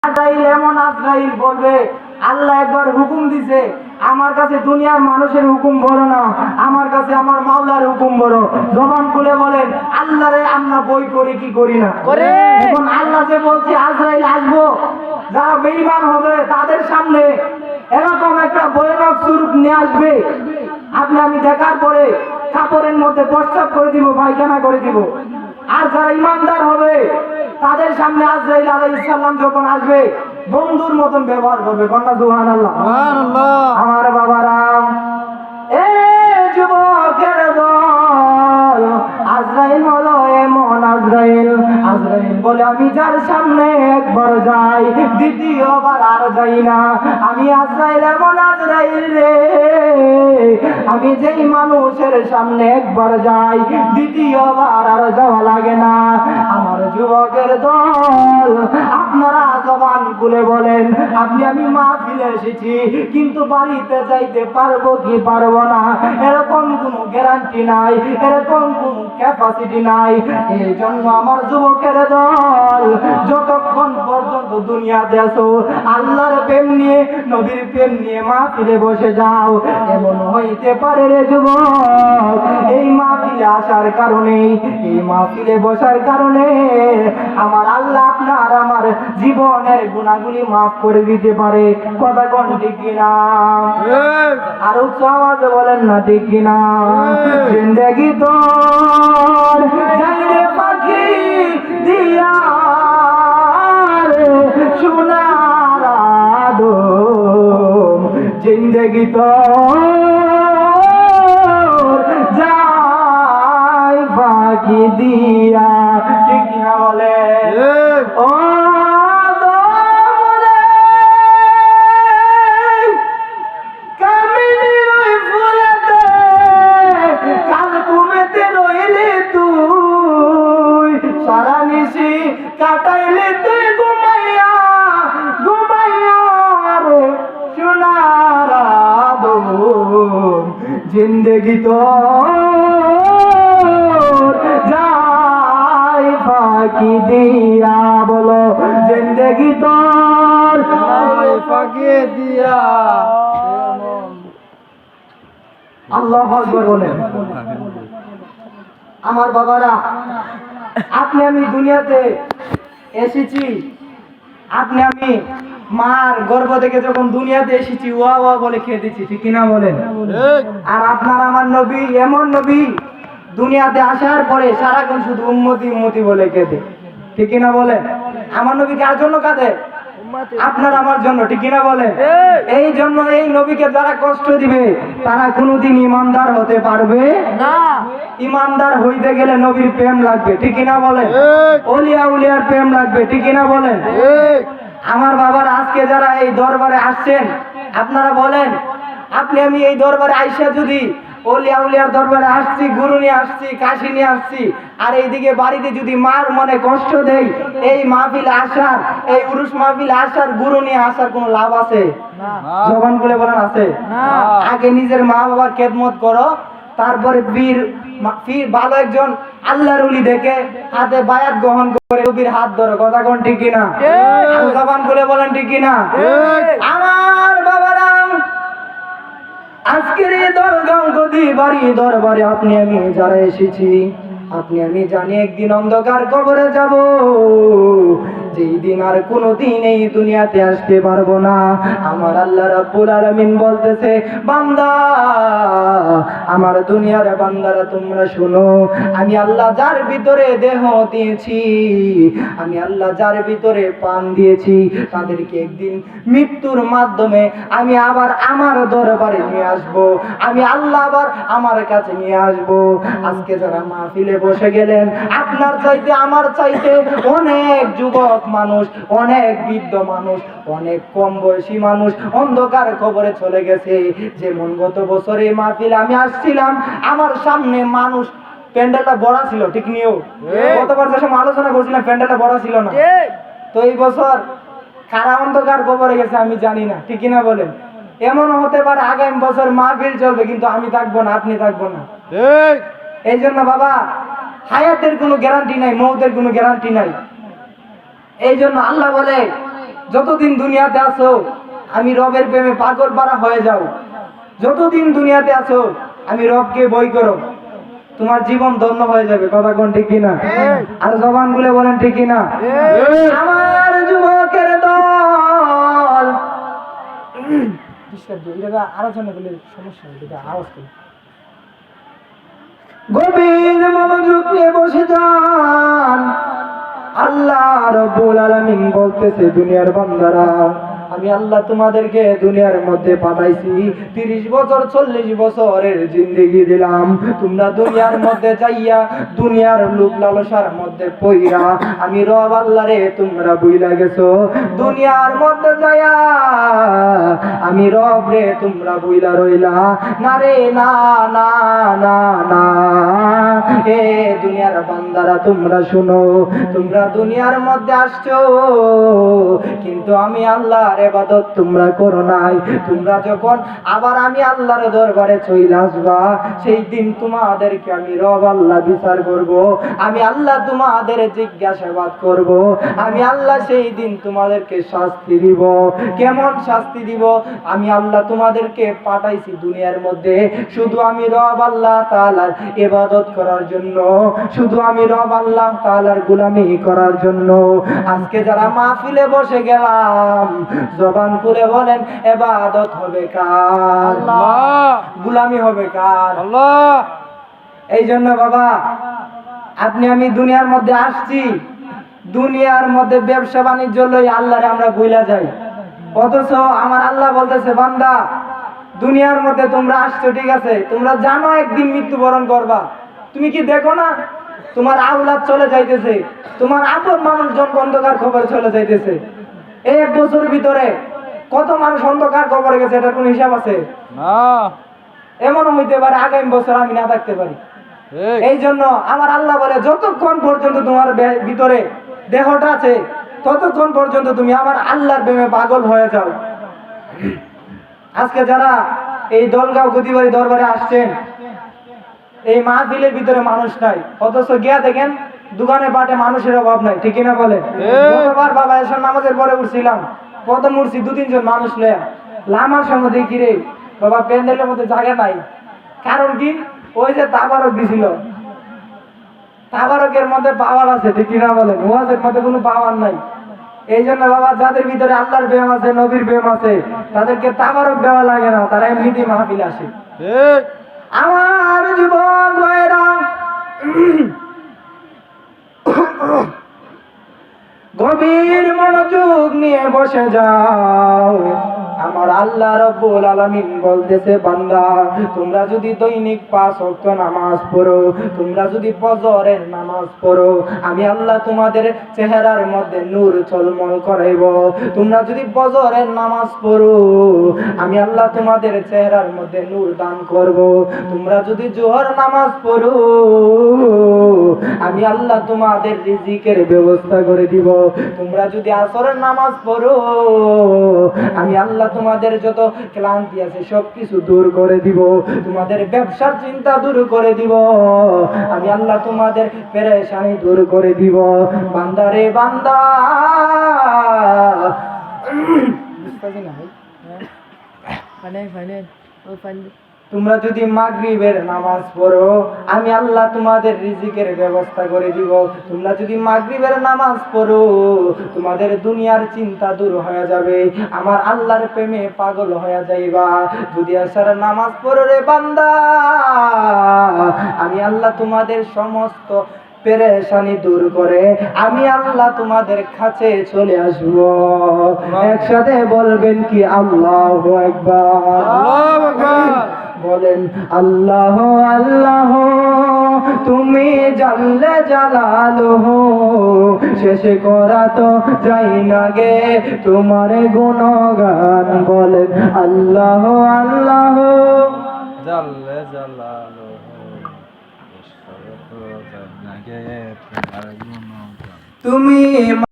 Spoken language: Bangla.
আজরাইল এমন আজরাইল বলবে, আল্লাহ একবার হুকুম দিছে, আমার কাছে দুনিয়ার মানুষের হুকুম বড় না, আমার কাছে আমার মাওলার হুকুম বড়। জবান খুলে বলেন, আল্লাহরে আমরা বই করি কি করি না? এখন আল্লাহ যে বলছে আজরাইল আসবো, যারা বেঈমান হবে তাদের সামনে এরকম একটা ভয়ানক স্বরূপ নিয়ে আসবে, আপনি আমি দেখার পরে কাপড়ের মধ্যে প্রস্রাব করে দিব, পায়খানা করে দিব। আর যারা ইমানদার হবে তাদের সামনে আজরাইল আলাইহিস সালাম যখন আসবে, বন্ধুর মতন ব্যবহার করবে। কন্যা সুবহানাল্লাহ। আমার বাবারা, এ যুবকের দল, আজরাইল হলো এমন আজরাইল, আজরাইল বলে আমি যার সামনে একবার যাই, দ্বিতীয়বার আর যাই না। আমি আজরাইল এমন আজরাইল রে, আমি যেই মানুষের সামনে একবার যাই, দ্বিতীয়বার আর যাওয়া লাগে না। আমার যুবকের দল, আপনারা জবান খুলে বলেন, আপনি আমি মাহফিলে এসেছি কিন্তু বাড়িতে যাইতে পারবো কি পারবো না এরকম কোনো গ্যারান্টি নাই, এরকম কোনো ক্যাপাসিটি নাই। এই জন্য আমার যুবকের দল, যতক্ষণ পর্যন্ত দুনিয়াতে আছো আল্লাহর প্রেম নিয়ে, নবীর প্রেম নিয়ে মাহফিলে বসে যাও। এমন হইতে পারে রে যুবক, এই মাহফিলে আসার কারণে, এই মাহফিলে বসার কারণে আমার আল্লাহ আপনার আমার জীবনের গুনাহগুলি মাফ করে দিতে পারে। কথা কোন ঠিক কিনা? আর উচ্চ আওয়াজে বলেন না ঠিক কিনা? জিন্দেগি তোর যাইরে পাখি দিয়া রে সোনার আদম, জিন্দেগি তোর যাই পাখি দিয়া, ঠিক কিনা বলে? ও কাটাইলে তুই ঘুমাইয়া ঘুমাইয়া রে সোনার আদম, জিন্দেগি তো যাই ফাঁকি দিয়া, বলো জিন্দেগি তোর ফাঁকি দিয়া। আল্লাহু আকবার বলেন। আমার বাবারা, আপনি আমি দুনিয়াতে এসেছি, আপনি আমি মার গর্ভ থেকে যখন দুনিয়াতে এসেছি ওয়া ওয়া বলে খেয়ে দিচ্ছি, ঠিক কিনা বলেন? আর আপনার আমার নবী এমন নবী, দুনিয়াতে আসার পরে সারাক্ষণ শুধু উম্মতি উম্মতি বলে কেঁদে, ঠিক কিনা বলেন? আমার নবী কার জন্য কাঁদে? আপনার আমার জন্য, ঠিক কিনা বলেন? এই জন্য এই নবীকে যারা কষ্ট দিবে তারা কোনোদিন ইমানদার হতে পারবে না। ইমানদার হইতে গেলে নবীর প্রেম লাগবে, ঠিক কিনা বলেন? ওলিয়া উলিয়ার প্রেম লাগবে, ঠিক কিনা বলেন? আমার বাবার আজকে যারা এই দরবারে আসছেন, আপনারা বলেন, আপনি আমি এই দরবারে আইসা যদি ওলিয়া উলিয়ার দরবারে আসছি, গুরু নিয়ে আসছি, কাশি নিয়ে আসছি, আর এইদিকে বাড়িতে যদি মার মনে কষ্ট দেই, এই মাহফিল আসার, এই উরুস মাহফিল আসার, গুরু নিয়ে আসার কোনো লাভ আছে? জবান খুলে বলেন আছে? আগে নিজের মা বাবার খেদমত করো, তারপরে পীর ভালো একজন আল্লাহর ওলি দেখে হাতে বায়াত গ্রহণ করে নবীর হাত ধরো। কথা কোন ঠিক কিনা? জবান খুলে বলেন ঠিক কিনা? আমার বাবারা, আজকের এই দরগাঁও গদি বাড়ি দরবারে আপনি আমি যারা এসেছি, আপনি আমি জানি একদিন অন্ধকার কবরে যাব, যেই দিন আর কোনোদিন এই দুনিয়াতে আসতে পারবো না। আমার আল্লাহ রাব্বুল আলামিন বলতেছে, বান্দা, আমার দুনিয়ার বান্দারা তোমরা শোনো, আমি আল্লাহ যার ভিতরে দেহ দিয়েছি, আমি আল্লাহ যার ভিতরে প্রাণ দিয়েছি, তাদেরকে একদিন মৃত্যুর মাধ্যমে আমি আবার আমার দরবারে নিয়ে আসব, আমি আল্লাহ আবার আমার কাছে নিয়ে আসব। আজকে যারা মাহফিলে বসে গেলেন, আপনার চাইতে আমার চাইতে অনেক যুবক মানুষ, অনেক বৃদ্ধ মানুষ, অনেক কম বয়সী মানুষ অন্ধকার কবরে চলে গেছে। যেমন গত বছর এই মাহফিলে আমি আসছিলাম, আমার সামনে মানুষ, প্যান্ডেলটা বড় ছিল, ঠিক নিও? গতবার যে সময় আলোচনা করছিলাম প্যান্ডেলটা বড় ছিল না, তো এই বছর কারা অন্ধকার কবরে গেছে আমি জানি না, ঠিক কিনা বলেন? এমন হতে পারে আগামী বছর মাহফিল চলবে কিন্তু আমি থাকবো না, আপনি থাকবো না। এই জন্য বাবা, হায়াতের কোনো গ্যারান্টি নাই, মৌতের কোনো গ্যারান্টি নাই। এই জন্য আল্লাহ বলে, যতদিন দুনিয়াতে আছো আমি রবের প্রেমে পাগল পারা হয়ে যাও। যতদিন দুনিয়াতে আছো আমি রবকে ভয় করো, তোমার জীবন ধন্য হয়ে যাবে। কথা কোন ঠিক কিনা? আর জবান গুলো বলেন ঠিক কিনা? আমার যুবকের দল আলোচনা করলে সমস্যা নেই, আওয়াজ করি। গভীর মনোযোগ নিয়ে বসে যান। আল্লাহ রাব্বুল আলামিন বলতেছে, দুনিয়ার বান্দারা আমি আল্লাহ তোমাদেরকে দুনিয়ার মধ্যে পাঠাইছি, 30 বছর 40 বছরের জিন্দেগি দিলাম। তোমরা দুনিয়ার মধ্যে যাইয়া দুনিয়ার লোভ লালসার মধ্যে পইরা আমি রব আল্লাহ রে তোমরা ভুইলা গেছো। দুনিয়ার মধ্যে যাইয়া আমি রব রে তোমরা ভুইলা রইলা না রে, না না না না। এ দুনিয়ার বান্দারা তোমরা শুনো, তোমরা দুনিয়ার মধ্যে আসছো কিন্তু আমি আল্লাহর ইবাদত তোমরা করো নাই। তোমরা যখন আবার আমি আল্লাহর দরবারে চলে আসবা, সেই দিন তোমাদেরকে আমি রব আল্লাহ বিচার করব। আমি আল্লাহ তোমাদের জিজ্ঞাসাবাদ করব। আমি আল্লাহ সেই দিন তোমাদেরকে শাস্তি দিব। কেমন শাস্তি দিব? আমি আল্লাহ তোমাদেরকে পাঠাইছি দুনিয়ার মধ্যে শুধু আমি রব আল্লাহ তাআলার ইবাদত করার জন্য, শুধু আমি রব আল্লাহ তাআলার গোলামি করার জন্য। আজকে যারা মাহফিলে বসে গেলাম, জবান করে বলেন ইবাদত হবে কার? আল্লাহ। গোলামি হবে কার? আল্লাহ। এই জন্য বাবা, আপনি আমি দুনিয়ার মধ্যে আসছি, দুনিয়ার মধ্যে ব্যবসা বাণিজ্য লই আল্লাহরে আমরা ভুলা যাই। অথচ আমার আল্লাহ বলতেছে, বান্দা দুনিয়ার মধ্যে তোমরা আসছো ঠিক আছে, তোমরা জানো একদিন মৃত্যুবরণ করবা। তুমি কি দেখো না তোমার আওলাদ চলে যাইতেছে, তোমার আপন মানুষজন অন্ধকার খবর চলে যাইতেছে। এই 1 বছর ভিতরে কত মানুষ অন্ধকার খবরে গেছে, এটার কোন হিসাব আছে? না। এমনও হইতে পারে আগামী বছর আমি না থাকতে পারি। এই জন্য আমার আল্লাহ বলে, যতক্ষণ পর্যন্ত তোমার ভিতরে দেহটা আছে ততক্ষণ পর্যন্ত তুমি আমার আল্লাহর প্রেমে পাগল হয়ে যাও। আজকে যারা এই দলগাঁও গদিবাড়ি দরবারে আসছেন, এই মাহফিলের ভিতরে মানুষ নাই, অথচ গিয়া দেখেন দোকানে পাটে মানুষের অভাব নাই। ঠিক কিনা বলে? গতবার বাবা এসে নামাজের পরে উঠছিলাম, প্রথম উঠছি 2-3 জন মানুষ লয়া, লামার সঙ্গে দেখি রে বাবা প্যান্ডেলের মধ্যে জায়গা নাই। কারণ কি? ওই যে তাবারক দিছিল, তাবারকের মধ্যে পাওয়ার আছে। ঠিক কিনা বলেন? ওয়াজের মধ্যে কোনো পাওয়ার নাই। এই জন্য বাবা, যাদের ভিতরে আল্লাহর প্রেম আছে, নবীর প্রেম আছে, তাদেরকে তাবারক দেওয়া লাগে না, তারা এমনিতেই মাহফিলে আসে। আমার যুবক ভাইরা, গভীর মনোযোগ নিয়ে বসে যাও। আমার আল্লাহ রাব্বুল আলামিন বলতেছে, বান্দা তোমরা যদি দৈনিক 5 ওয়াক্ত নামাজ পড়ো, তোমরা যদি ফজরের নামাজ পড়ো, আমি আল্লাহ তোমাদের চেহারার মধ্যে নূর ঝলমল করাইব। তোমরা যদি ফজরের নামাজ পড়ো, আমি আল্লাহ তোমাদের চেহারার মধ্যে নূর দান করব। তোমরা যদি জোহর নামাজ পড়ো, আমি আল্লাহ তোমাদের রিজিকের ব্যবস্থা করে দিব। তোমরা যদি আসরের নামাজ পড়ো, আমি আল্লাহ তোমাদের যত ক্লান্তি আছে সবকিছু দূর করে দিব। তোমাদের ব্যবসার চিন্তা দূর করে দিব। আমি আল্লাহ তোমাদের পেরেশানি দূর করে দিব। বান্দা রে বান্দা, তোমরা যদি মাগরিবের নামাজ পড়ো, আমি আল্লাহ তোমাদের রিজিকের ব্যবস্থা করে দিব। তোমরা যদি মাগরিবের নামাজ পড়ো, তোমাদের দুনিয়ার চিন্তা দূর হয়ে যাবে, আমার আল্লাহর প্রেমে পাগল হয়ে যাইবা। যদি আসরের নামাজ পড়ো রে বান্দা, আমি আল্লাহ তোমাদের সমস্ত পেরেশানি দূর করে আমি আল্লাহ তোমাদের কাছে চলে আসব। একসাথে বলবেন কি আল্লাহু আকবার? আল্লাহু আকবার। বলেন আল্লাহ আল্লাহ, তুমি জানলে জালালুহু, শেষে করা তো যাই না গে তোমার গুণগান। বলেন আল্লাহ আল্লাহ, জানলে জালালুহু, তুমি